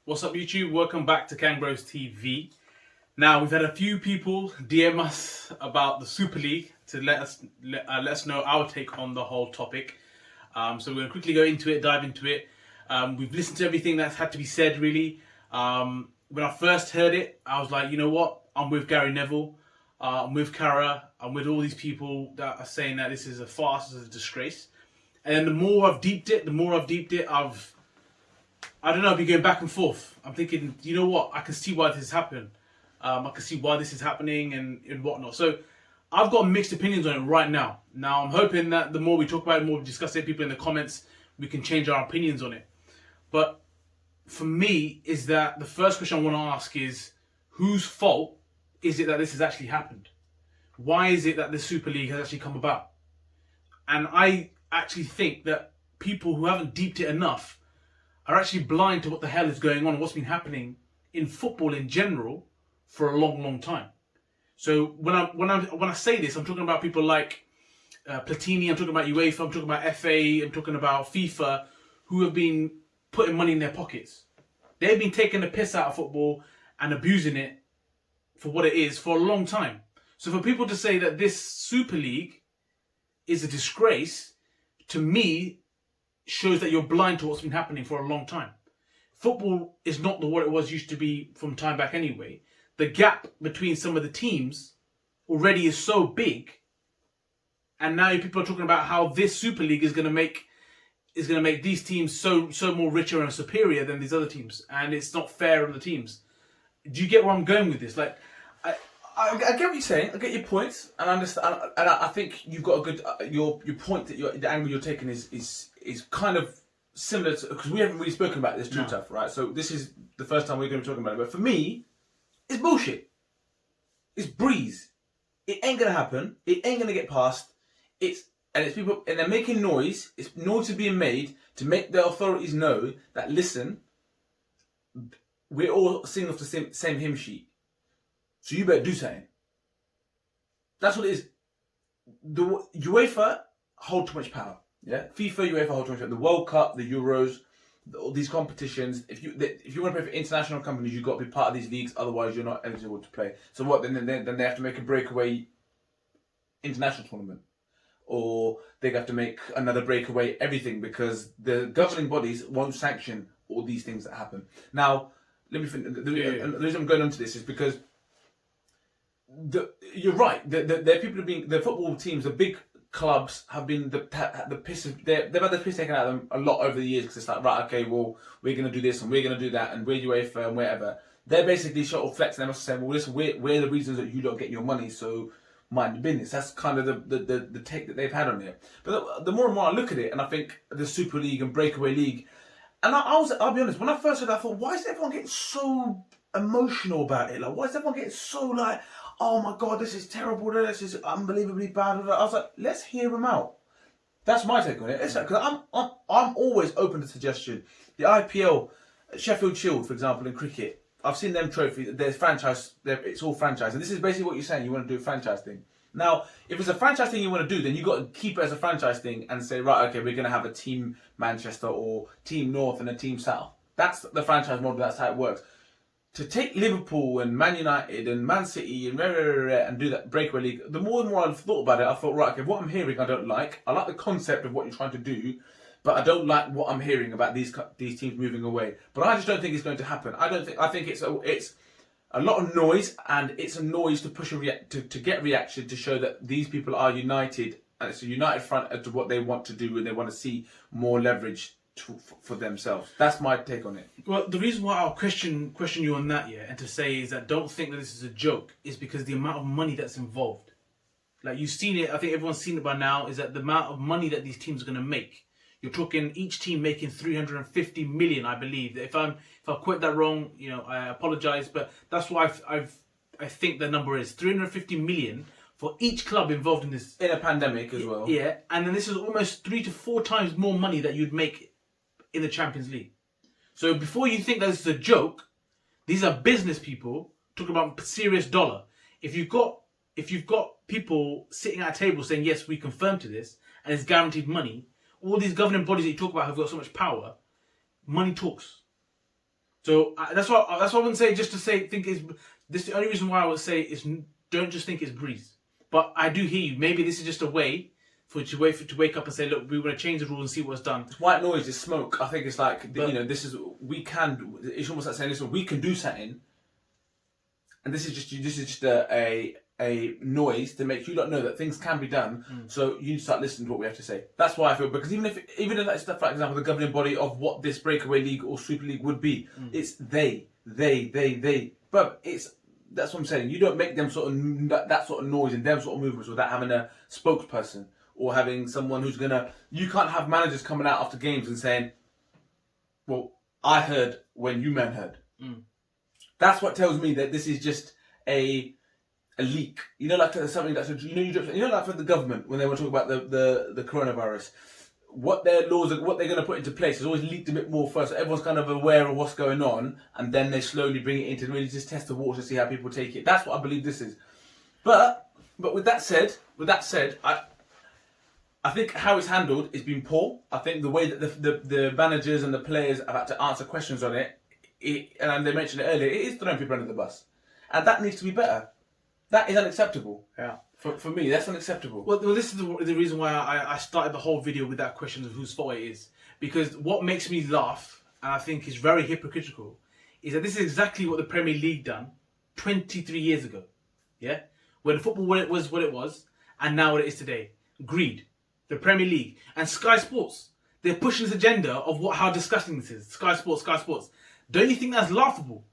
What's up, YouTube? Welcome back to KangBrosTV. Now, we've had a few people DM us about the Super League to let us know our take on the whole topic. So we're going to quickly go into it, dive into it. We've listened to everything that's had to be said, really. When I first heard it, I was like, you know what? I'm with Gary Neville. I'm with Kara. I'm with all these people that are saying that this is a farce, this is a disgrace. And then the more I've deeped it, I don't know, I've been going back and forth. I'm thinking, you know what? I can see why this has happened. I can see why this is happening and whatnot. So I've got mixed opinions on it right now. Now, I'm hoping that the more we talk about it, the more we discuss it, people in the comments, we can change our opinions on it. But for me, is that the first question I want to ask is, whose fault is it that this has actually happened? Why is it that the Super League has actually come about? And I actually think that people who haven't deeped it enough are actually blind to what the hell is going on and what's been happening in football in general for a long, long time. So when I say this, I'm talking about people like Platini, I'm talking about UEFA, I'm talking about FA, I'm talking about FIFA, who have been putting money in their pockets. They've been taking the piss out of football and abusing it for what it is for a long time. So for people to say that this Super League is a disgrace, to me, shows that you're blind to what's been happening for a long time. Football is not what it was used to be from time back anyway. The gap between some of the teams already is so big, and now people are talking about how this Super League is going to make these teams so more richer and superior than these other teams, and it's not fair on the teams. Do you get where I'm going with this? Like, I get what you're saying. I get your points, and I understand. And I think you've got a good your point that the angle you're taking is kind of similar to, because we haven't really spoken about this too tough, right? So this is the first time we're going to be talking about it. But for me, it's bullshit. It's breeze. It ain't gonna happen. It ain't gonna get passed. It's people, and they're making noise. It's noise being made to make the authorities know that, listen, we're all singing off the same hymn sheet. So you better do something. That's what it is. The UEFA hold too much power. Yeah, FIFA, UEFA hold too much power. The World Cup, the Euros, all these competitions. If you want to play for international companies, you've got to be part of these leagues. Otherwise, you're not eligible to play. So what? Then they have to make a breakaway international tournament, or they have to make another breakaway everything, because the governing bodies won't sanction all these things that happen. Now, let me finish. The reason I'm going on to this is because you're right. The people have been, the football teams, the big clubs have been the piss. They've had the piss taken out of them a lot over the years, because it's like, right, okay, well, we're going to do this and we're going to do that, and we're UEFA and whatever. They're basically sort of flexing. They must say, well, listen, we're the reasons that you don't get your money, so mind your business. That's kind of the take that they've had on it. But the more and more I look at it, and I think the Super League and Breakaway League, and I'll be honest, when I first heard that, I thought, why is everyone getting so emotional about it? Like, why is everyone getting so like, oh my God, this is terrible, this is unbelievably bad? I was like, let's hear them out. That's my take on it. Because I'm always open to suggestion. The IPL, Sheffield Shield, for example, in cricket, I've seen them trophies. There's franchise. It's all franchise, and this is basically what you're saying. You want to do a franchise thing. Now, if it's a franchise thing you want to do, then you got to keep it as a franchise thing and say, right, okay, we're going to have a team Manchester or team North and a team South. That's the franchise model. That's how it works. To take Liverpool and Man United and Man City and do that breakaway league, the more and more I've thought about it, I thought, right, okay, what I'm hearing I don't like. I like the concept of what you're trying to do, but I don't like what I'm hearing about these teams moving away. But I just don't think it's going to happen. I think it's a lot of noise, and it's a noise to push to get reaction, to show that these people are united, and it's a united front as to what they want to do, and they want to see more leverage for themselves. That's my take on it. Well, the reason why I'll question you on that, and to say is that don't think that this is a joke, is because the amount of money that's involved. Like, you've seen it, I think everyone's seen it by now, is that the amount of money that these teams are going to make. You're talking each team making 350 million, I believe. If I quote that wrong, I apologize, but that's what I think the number is 350 million for each club involved in this. In a pandemic as well. Yeah, and then this is almost 3 to 4 times more money that you'd make in the Champions League. So before you think that this is a joke, these are business people talking about serious dollar. If you've got people sitting at a table saying, yes, we confirm to this, and it's guaranteed money, all these governing bodies that you talk about have got so much power, money talks. So that's what I wouldn't say just to say think is this. The only reason why I would say is don't just think it's breeze. But I do hear you. Maybe this is just a way for to wake up and say, look, we want to change the rules and see what's done. It's white noise, it's smoke. I think it's like this is we can. It's almost like saying, listen, we can do something, and this is just a noise to make you not know that things can be done. So you start listening to what we have to say. That's why I feel, because even if that's stuff, for example, the governing body of what this breakaway league or super league would be, it's they. But that's what I'm saying. You don't make them sort of that sort of noise and them sort of movements without having a spokesperson or having someone who's gonna. You can't have managers coming out after games and saying, "Well, I heard when you men heard." That's what tells me that this is just a leak. Like something that's like for the government when they were talking about the coronavirus, what their laws are, what they're going to put into place is always leaked a bit more first. So everyone's kind of aware of what's going on, and then they slowly bring it in to really just test the water to see how people take it. That's what I believe this is. But with that said, I think how it's handled has been poor. I think the way that the managers and the players have had to answer questions on it, and they mentioned it earlier, it is throwing people under the bus, and that needs to be better. That is unacceptable. Yeah. For me, that's unacceptable. Well, this is the reason why I started the whole video with that question of whose fault it is. Because what makes me laugh, and I think is very hypocritical, is that this is exactly what the Premier League done 23 years ago. Yeah? When football was what it was, and now what it is today. Greed. The Premier League. And Sky Sports. They're pushing this agenda of how disgusting this is. Sky Sports. Don't you think that's laughable?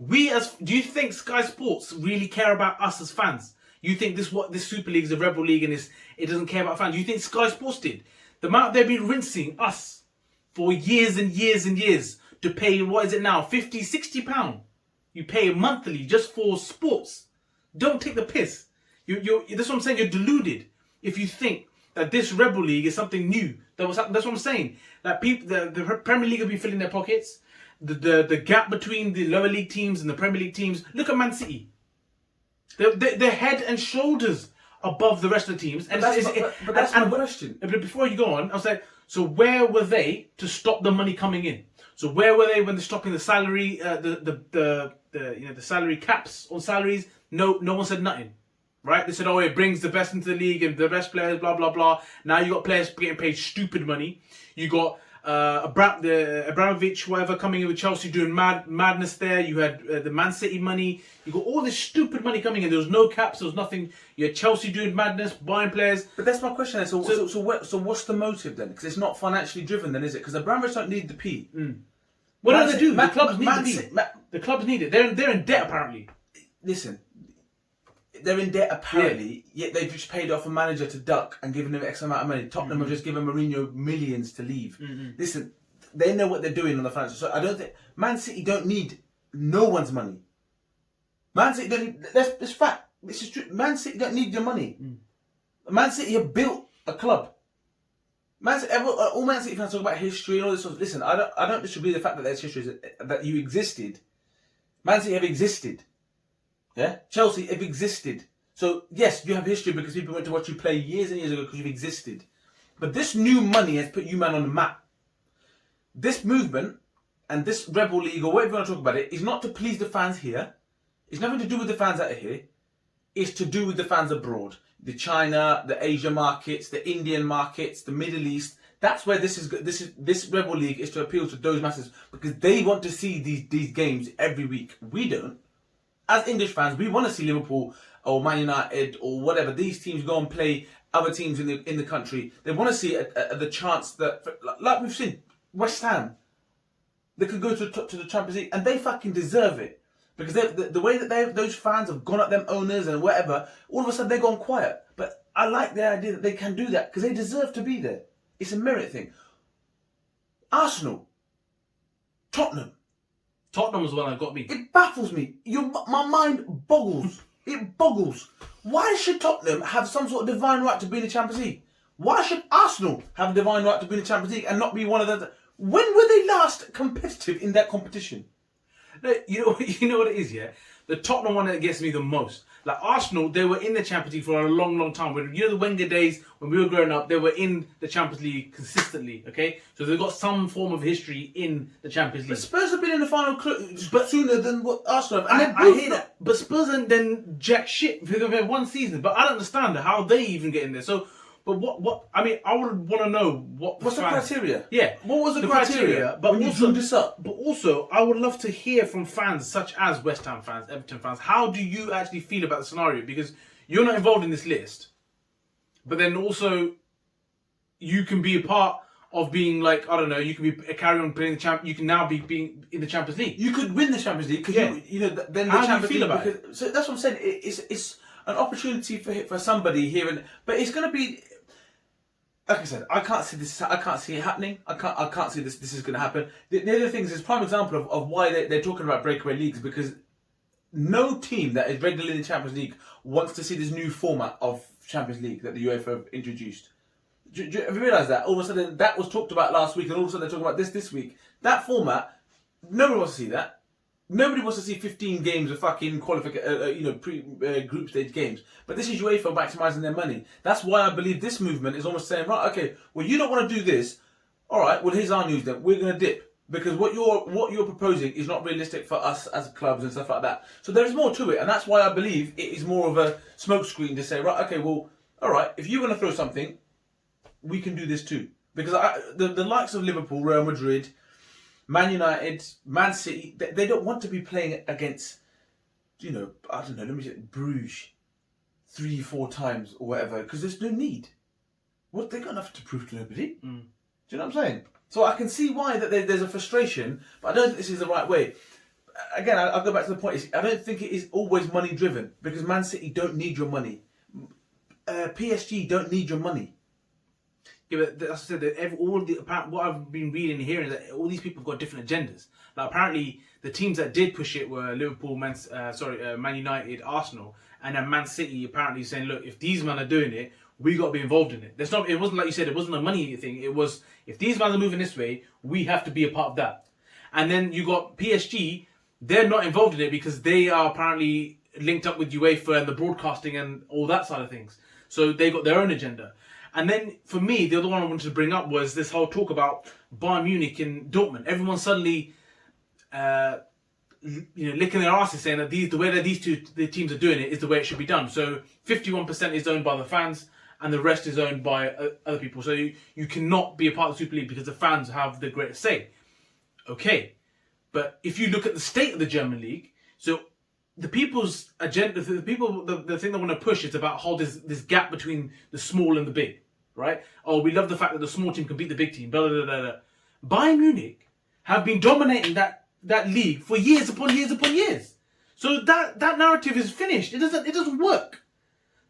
Do you think Sky Sports really care about us as fans? You think this Super League is a rebel league and it doesn't care about fans? You think Sky Sports did? The amount they've been rinsing us for years and years and years to pay, what is it now, 50, 60 pound? You pay monthly just for sports. Don't take the piss. That's what I'm saying. You're deluded if you think that this rebel league is something new. That's what I'm saying. That the Premier League have been filling their pockets. The gap between the lower league teams and the Premier League teams. Look at Man City. They're head and shoulders above the rest of the teams. And that's my question. But before you go on, I was like, so where were they to stop the money coming in? So where were they when they're stopping the salary, the salary caps on salaries? No one said nothing, right? They said, oh, it brings the best into the league and the best players, blah blah blah. Now you got players getting paid stupid money. You got Abramovich, whatever, coming in with Chelsea doing madness there. You had the Man City money. You got all this stupid money coming in. There was no caps. There was nothing. You had Chelsea doing madness, buying players. But that's my question. So what's the motive then? Because it's not financially driven, then, is it? Because Abramovich don't need the P. What do they do? The clubs need the P. The clubs need it. They're in debt apparently. Listen. They're in debt apparently, yet they've just paid off a manager to duck and given him X amount of money. Tottenham have just given Mourinho millions to leave. Listen, they know what they're doing on the financial. So I don't think Man City don't need no one's money. Man City don't need. That's fact. This is true. Man City don't need your money. Man City have built a club. All Man City fans talk about history and all this sort of. Listen, I don't disagree with the fact that there's history, that you existed. Man City have existed. Yeah, Chelsea have existed. So yes, you have history because people went to watch you play years and years ago because you've existed. But this new money has put you man on the map. This movement and this rebel league or whatever you want to talk about it is not to please the fans here. It's nothing to do with the fans out here. It's to do with the fans abroad. The China, the Asia markets, the Indian markets, the Middle East. That's where this rebel league is to appeal to those masses because they want to see these games every week. We don't. As English fans, we want to see Liverpool or Man United or whatever these teams go and play other teams in the country. They want to see the chance that, like we've seen, West Ham, they could go to the Champions League and they fucking deserve it because the way that those fans have gone at them owners and whatever, all of a sudden they're gone quiet. But I like the idea that they can do that because they deserve to be there. It's a merit thing. Arsenal, Tottenham was the one that got me. It baffles me. My mind boggles. It boggles. Why should Tottenham have some sort of divine right to be in the Champions League? Why should Arsenal have a divine right to be in the Champions League and not be one of the... When were they last competitive in that competition? You know what it is, yeah. The Tottenham one that gets me the most. Like Arsenal, they were in the Champions League for a long, long time. When, you know, the Wenger days when we were growing up, they were in the Champions League consistently. Okay, so they've got some form of history in the Champions League. But Spurs have been in the final but sooner than what Arsenal have. And I hear that, but Spurs and then jack shit because they've had one season. But I don't understand how they even get in there. So, but what? I mean, I would want to know what's the criteria? Yeah, what was the criteria? But when you also drew this up. But also, I would love to hear from fans such as West Ham fans, Everton fans. How do you actually feel about the scenario? Because you're not involved in this list, but then also you can be a part of being like, I don't know, you can be carry on playing the champ. You can now be being in the Champions League. You could win the Champions League because then the How do you Champions feel League. about it? So that's what I'm saying. It's an opportunity for somebody here, but it's going to be. Like I said, I can't see this. I can't see it happening. I can't see this. This is going to happen. The other thing is prime example of why they're talking about breakaway leagues, because no team that is regularly in the Champions League wants to see this new format of Champions League that the UEFA have introduced. Have you realised that? All of a sudden, that was talked about last week, and all of a sudden they're talking about this week. That format, nobody wants to see that. Nobody wants to see 15 games of fucking group stage games. But this is UEFA maximising their money. That's why I believe this movement is almost saying, right, okay, well, you don't want to do this. All right, well, here's our news then. We're going to dip. Because what you're proposing is not realistic for us as clubs and stuff like that. So there is more to it. And that's why I believe it is more of a smokescreen to say, right, okay, well, all right, if you're going to throw something, we can do this too. Because the likes of Liverpool, Real Madrid, Man United, Man City, they don't want to be playing against, I don't know, let me say Bruges 3-4 times or whatever, because there's no need. What, they've got enough to prove to nobody. Do you know what I'm saying? So I can see why that there's a frustration, but I don't think this is the right way. Again, I'll go back to the point. I don't think it is always money driven, because Man City don't need your money. PSG don't need your money. Yeah, but as I said, what I've been reading and hearing is that all these people have got different agendas. Like apparently, the teams that did push it were Liverpool, Man United, Arsenal, and then Man City apparently saying, look, if these men are doing it, we got to be involved in it. It wasn't like you said, it wasn't a money thing. It was, if these men are moving this way, we have to be a part of that. And then you got PSG, they're not involved in it because they are apparently linked up with UEFA and the broadcasting and all that side of things. So they got their own agenda. And then, for me, the other one I wanted to bring up was this whole talk about Bayern Munich and Dortmund. Everyone suddenly, licking their asses, saying that the way that the teams are doing it is the way it should be done. So 51% is owned by the fans, and the rest is owned by other people. So you cannot be a part of the Super League because the fans have the greatest say. Okay, but if you look at the state of the German league, so the people's agenda, the thing they want to push is about how this gap between the small and the big. Right? Oh, we love the fact that the small team can beat the big team. Blah, blah, blah, blah. Bayern Munich have been dominating that league for years upon years upon years. So that narrative is finished. It doesn't work.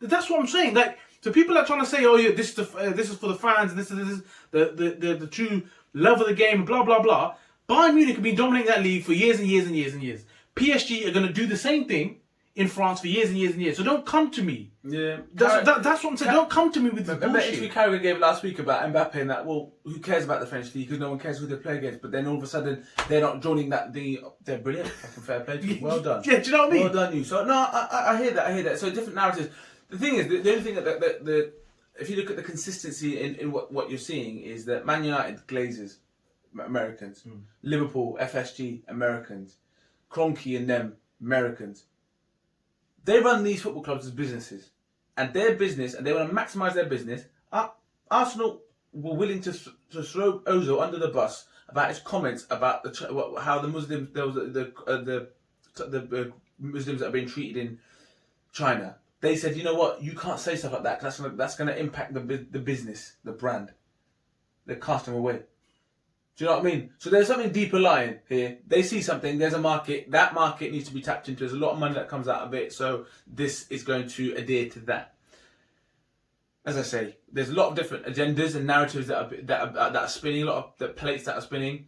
That's what I'm saying. Like, so people are trying to say, oh yeah, this is for the fans, and this is the true love of the game, blah blah blah. Bayern Munich have been dominating that league for years and years and years and years. PSG are going to do the same thing in France for years and years and years. So don't come to me. Yeah, that's what I'm saying. Don't come to me with the bullshit. The interview Carragher gave last week about Mbappe and that, well, who cares about the French league because no one cares who they play against. But then all of a sudden they're not joining that. They're brilliant, fucking fair play. Well done. Yeah, do you know what I mean? Well done, you. So no, I hear that. So different narratives. The thing is, the only thing that if you look at the consistency in what you're seeing is that Man United Glazers, Americans, Liverpool FSG Americans, Kroenke and them Americans. They run these football clubs as businesses, and their business, and they want to maximise their business. Arsenal were willing to throw Ozil under the bus about his comments about how the Muslims, there was the Muslims that are being treated in China. They said, you know what, you can't say stuff like that. That's going to impact the business, the brand. They cast him away. Do you know what I mean? So there's something deeper lying here. They see something, there's a market, that market needs to be tapped into. There's a lot of money that comes out of it, so this is going to adhere to that. As I say, there's a lot of different agendas and narratives that are spinning, a lot of the plates that are spinning.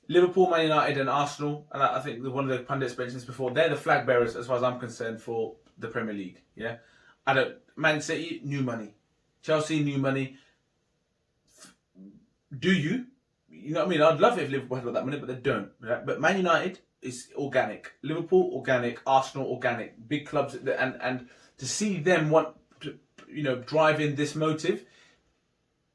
Liverpool, Man United and Arsenal, and I think one of the pundits mentioned this before, they're the flag bearers as far as I'm concerned for the Premier League. Yeah, Man City, new money. Chelsea, new money. Do you? You know what I mean? I'd love it if Liverpool had got that money, but they don't. Right? But Man United, is organic. Liverpool, organic. Arsenal, organic. Big clubs, and to see them want to, drive in this motive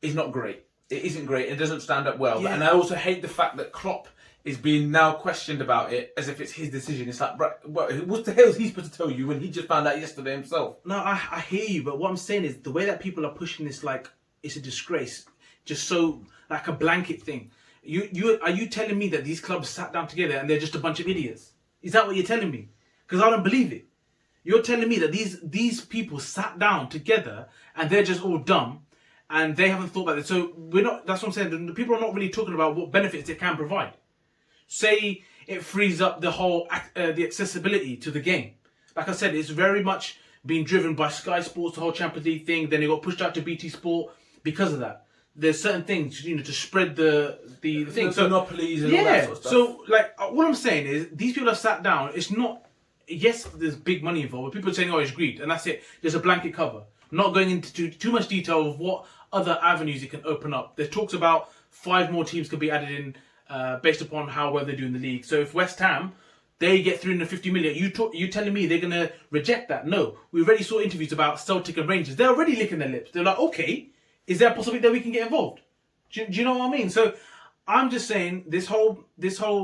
is not great. It isn't great. It doesn't stand up well. Yeah. And I also hate the fact that Klopp is being now questioned about it as if it's his decision. It's like, what the hell is he supposed to tell you when he just found out yesterday himself? No, I hear you, but what I'm saying is the way that people are pushing this like it's a disgrace, just so like a blanket thing. Are you telling me that these clubs sat down together and they're just a bunch of idiots? Is that what you're telling me? Because I don't believe it. You're telling me that these people sat down together and they're just all dumb and they haven't thought about it. So we're not. That's what I'm saying. The people are not really talking about what benefits it can provide. Say it frees up the whole the accessibility to the game. Like I said, it's very much being driven by Sky Sports, the whole Champions League thing. Then it got pushed out to BT Sport because of that. There's certain things, to spread the thing. So monopolies and all that sort of stuff. So like what I'm saying is these people have sat down. It's not. Yes, there's big money involved. But people are saying, "Oh, it's greed," and that's it. There's a blanket cover. Not going into too much detail of what other avenues it can open up. There's talks about 5 more teams could be added in. Based upon how well they do in the league. So if West Ham, they get 350 million, you telling me they're going to reject that? No. We already saw interviews about Celtic and Rangers. They're already licking their lips. They're like, okay, is there a possibility that we can get involved? Do you know what I mean? So I'm just saying this whole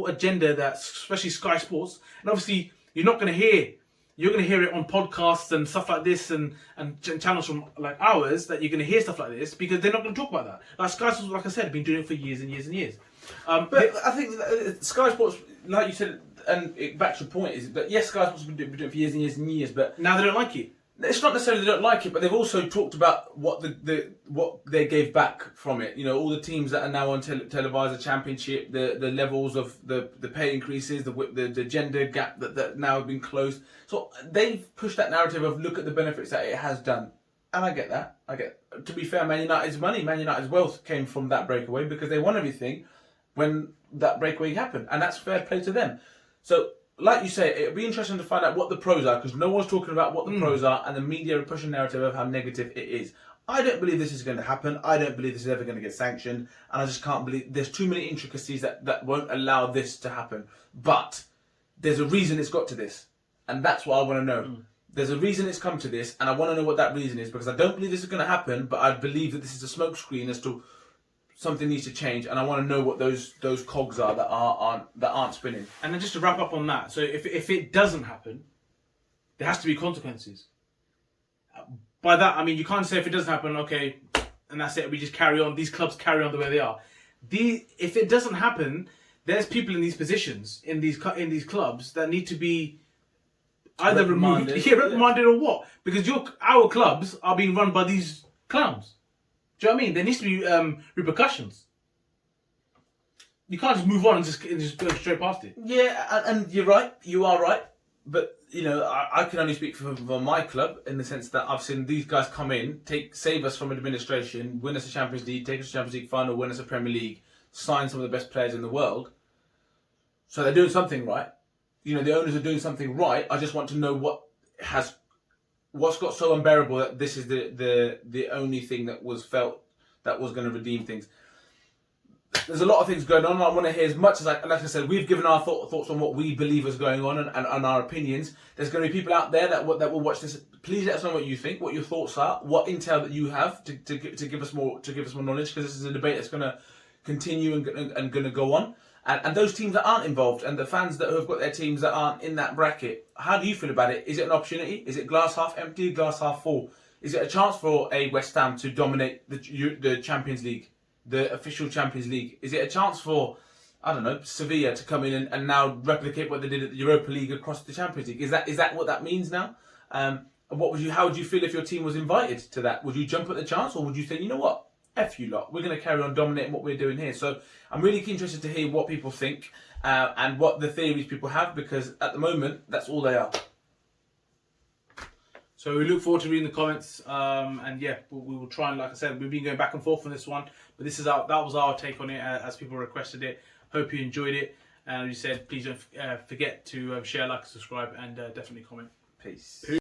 agenda that especially Sky Sports, and obviously you're going to hear it on podcasts and stuff like this and channels from like ours that you're going to hear stuff like this because they're not going to talk about that. Like Sky Sports, like I said, have been doing it for years and years and years. But I think Sky Sports, like you said, and back to the point, is that yes, Sky Sports have been doing it for years and years and years, but now they don't like it. It's not necessarily they don't like it, but they've also talked about what what they gave back from it. All the teams that are now on televised, the championship, the levels of the pay increases, the gender gap that now have been closed. So they've pushed that narrative of look at the benefits that it has done. And I get that. To be fair, Man United's money, Man United's wealth came from that breakaway because they won everything when that breakaway happened. And that's fair play to them. So, like you say, it'll be interesting to find out what the pros are because no one's talking about what the pros are and the media are pushing a narrative of how negative it is. I don't believe this is going to happen. I don't believe this is ever going to get sanctioned. And I just can't believe there's too many intricacies that won't allow this to happen. But there's a reason it's got to this. And that's what I want to know. There's a reason it's come to this, and I want to know what that reason is because I don't believe this is going to happen, but I believe that this is a smokescreen as to something needs to change, and I want to know what those cogs are that aren't spinning. And then just to wrap up on that, so if it doesn't happen, there has to be consequences. By that I mean you can't say if it doesn't happen, okay, and that's it. We just carry on. These clubs carry on the way they are. If it doesn't happen, there's people in these positions in these clubs that need to be either reprimanded or what? Because our clubs are being run by these clowns. Do you know what I mean? There needs to be repercussions. You can't just move on and just go straight past it. Yeah, and you're right. You are right. But I can only speak for my club in the sense that I've seen these guys come in, save us from administration, win us a Champions League, take us to Champions League final, win us a Premier League, sign some of the best players in the world. So they're doing something right. The owners are doing something right. I just want to know what's got so unbearable that this is the only thing that was felt that was going to redeem things. There's a lot of things going on. I want to hear as much as like I said. We've given our thoughts on what we believe is going on and our opinions. There's going to be people out there that will watch this. Please let us know what you think, what your thoughts are, what intel that you have to give us more knowledge because this is a debate that's going to continue and going to go on. And those teams that aren't involved and the fans that have got their teams that aren't in that bracket, how do you feel about it? Is it an opportunity? Is it glass half empty, glass half full? Is it a chance for a West Ham to dominate the Champions League, the official Champions League? Is it a chance for, I don't know, Sevilla to come in and now replicate what they did at the Europa League across the Champions League? Is that what that means now? How would you feel if your team was invited to that? Would you jump at the chance or would you say, you know what? F you lot, we're going to carry on dominating what we're doing here. So I'm really interested to hear what people think and what the theories people have because at the moment, that's all they are. So we look forward to reading the comments and yeah, we will try and, like I said, we've been going back and forth on this one, but that was our take on it as people requested it. Hope you enjoyed it. And as you said, please don't forget to share, like, subscribe and definitely comment. Peace.